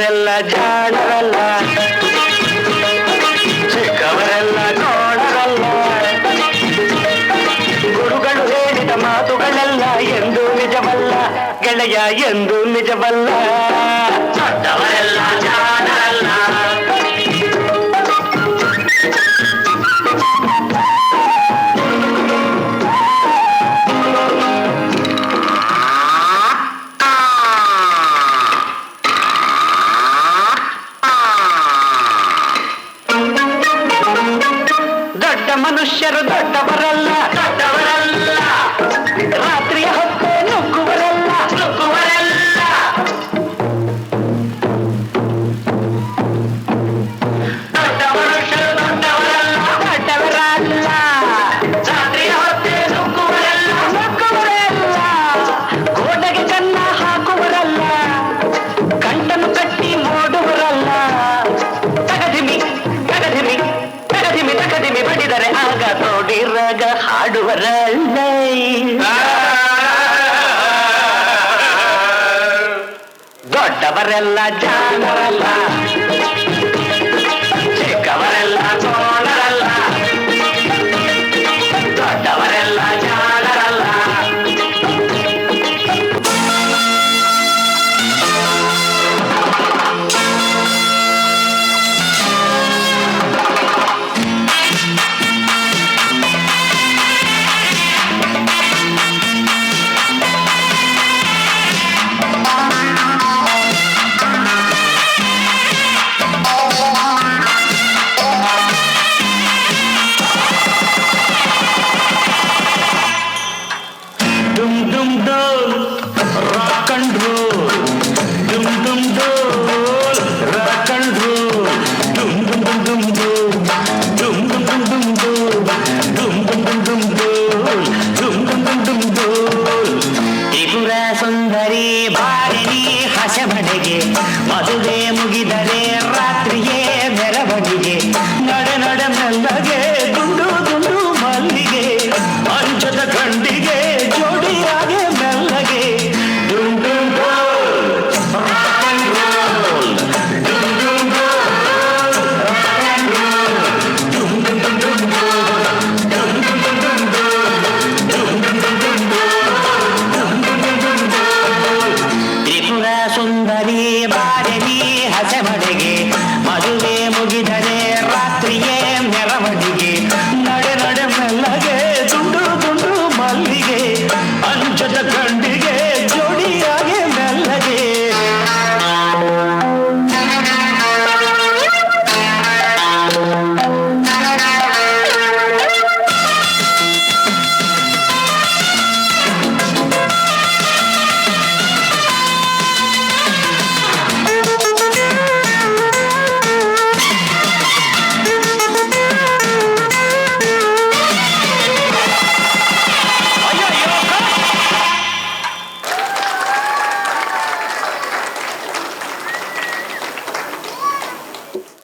ದೊಡ್ಡವರೆಲ್ಲ ಜಾಣರಲ್ಲ, ಚಿಕ್ಕವರೆಲ್ಲ ನೋಡರಲ್ಲ. ಗುರುಗಳು ಹೇಳಿದ ಮಾತುಗಳೆಲ್ಲ ಎಂದೂ ನಿಜವಲ್ಲ ಗೆಳೆಯ, ಎಂದೂ ನಿಜವಲ್ಲ. ದೊಡ್ಡವರೆಲ್ಲ ಜಾಣರಲ್ಲ. ದೊಡ್ಡ ಮನುಷ್ಯರು ದೊಡ್ಡವರಲ್ಲ, ದೊಡ್ಡವರಲ್ಲ. ರಾತ್ರಿಯ ಹೊತ್ತು ನುಗ್ಗುವರಲ್ಲ, ನುಗ್ಗುವರಲ್ಲ. ದೊಡ್ಡ ಮನುಷ್ಯರು ದೊಡ್ಡವರಲ್ಲ, ದೊಡ್ಡವರಲ್ಲ. ರಾತ್ರಿಯ ಹೊತ್ತು ನುಗ್ಗುವರಲ್ಲ, ನುಗ್ಗುವರಲ್ಲ. ಗೋಡೆಗೆ ಕನ್ನ ಹಾಕುವರಲ್ಲ, ಗಂಟನ್ನು ಕಟ್ಟಿ ಮೂಡುವರಲ್ಲ. ತಗದಿಮಿ ತಗದಿಮಿ ತಗದಿಮಿ ತಗದಿಮಿ ಬಡಿದರೆ ಆಗ ತೋಡಿರಾಗ ಹಾಡುವರಲ್ಲ. ದೊಡ್ಡವರೆಲ್ಲ ಜಾಣರಲ್ಲ.